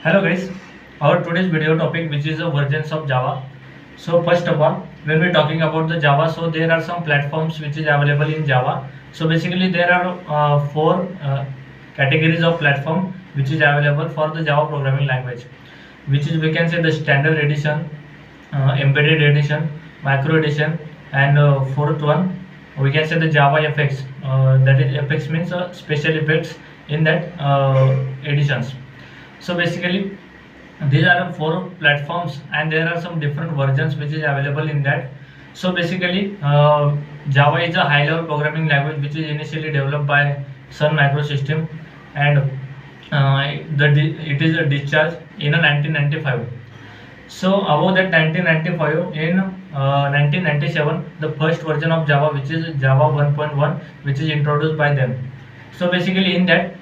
Hello guys, our today's video topic which is the versions of Java. So first of all, when we're talking about the Java, so there are some platforms which is available in Java. So basically there are four categories of platform which is available for the Java programming language, which is we can say the standard edition, embedded edition, micro edition, and fourth one we can say the Java FX. That is FX means special effects in that editions. So basically these are four platforms and there are some different versions which is available in that. So basically Java is a high level programming language which is initially developed by Sun Microsystem, and it is a discharge in a 1995. So about that 1995, in 1997 the first version of Java which is Java 1.1 which is introduced by them. So basically in that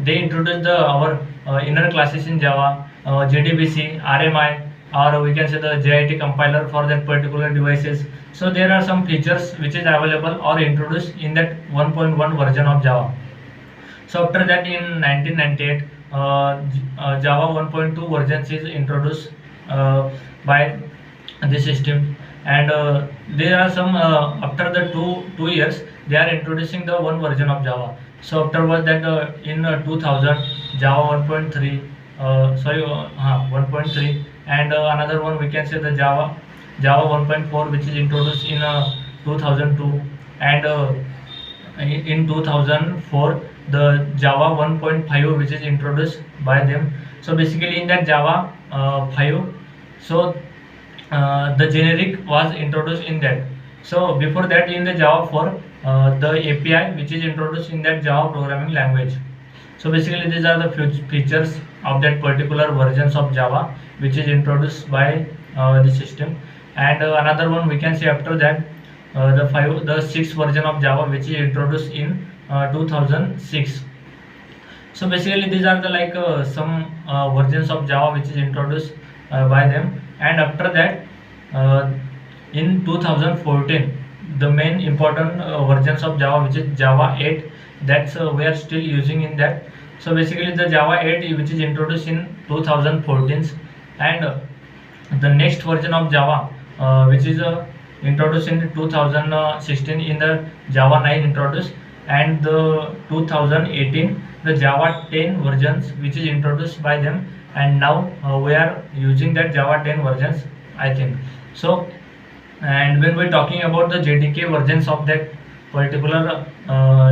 they introduced our inner classes in Java, JDBC, RMI, or we can say the JIT compiler for that particular devices. So there are some features which is available or introduced in that 1.1 version of Java. So after that in 1998 Java 1.2 versions is introduced by the system, and there are some after the two years they are introducing the one version of Java. So afterwards that in 2000 Java 1.3, 1.3, and another one we can say the Java 1.4 which is introduced in 2002, and in 2004 the Java 1.5 which is introduced by them. So basically in that Java 5, so the generic was introduced in that. So before that in the Java 4 the API which is introduced in that Java programming language. So basically these are the features of that particular versions of Java which is introduced by the system. And another one we can say after that the sixth version of Java which is introduced in 2006. So basically these are the like some versions of Java which is introduced by them. And after that uh, in 2014 the main important versions of Java which is Java 8, that's we are still using in that. So basically the Java 8 which is introduced in 2014, and the next version of Java which is introduced in 2016 in the Java 9 introduced, and the 2018 the Java 10 versions which is introduced by them, and now we are using that Java 10 versions, I think. So and when we're talking about the JDK versions of that particular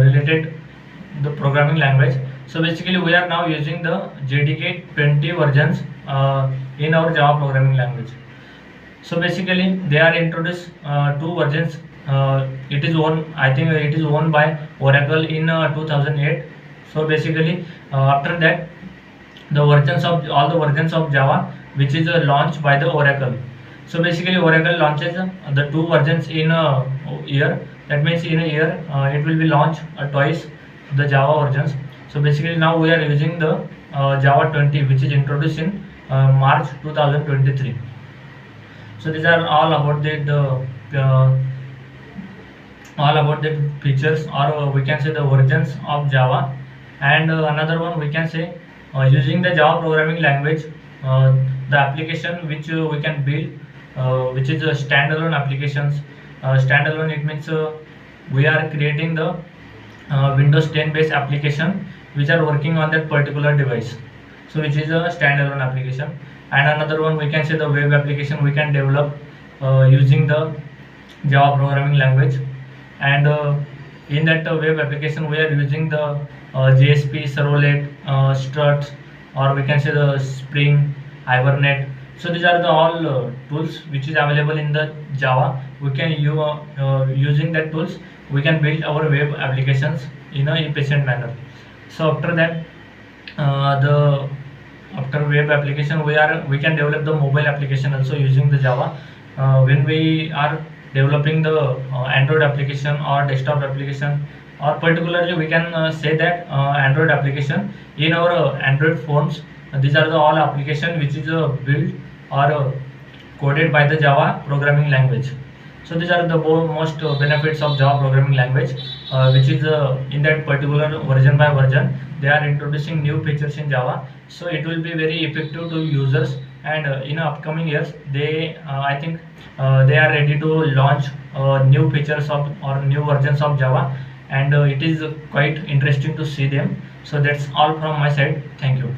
related the programming language, so basically we are now using the JDK 20 versions in our Java programming language. So basically they are introduced two versions. It is one, I think it is owned by Oracle in 2008. So basically after that the versions of all the versions of Java which is launched by the Oracle. So basically Oracle launches the two versions in a year. That means in a year it will be launched twice the Java versions. So basically now we are using the Java 20 which is introduced in March 2023. So these are all about all about the features, or we can say the versions of Java. And another one we can say using the Java programming language, the application which we can build which is standalone applications. Standalone, it means we are creating the Windows 10 based application which are working on that particular device, so which is a standalone application. And another one we can say the web application we can develop using the Java programming language. And in that web application we are using the JSP, Servlet, Struts, or we can say the Spring, Hibernate. So these are the all tools which is available in the Java. We can using that tools we can build our web applications in a efficient manner. So after that the after web application we can develop the mobile application also using the Java. When we are developing the Android application or desktop application, or particularly we can say that Android application in our Android phones, these are the all application which is built or coded by the Java programming language. So these are the most benefits of Java programming language, which is in that particular version by version they are introducing new features in Java. So it will be very effective to users, and in upcoming years they I think they are ready to launch new features of or new versions of Java, and it is quite interesting to see them. So that's all from my side. Thank you.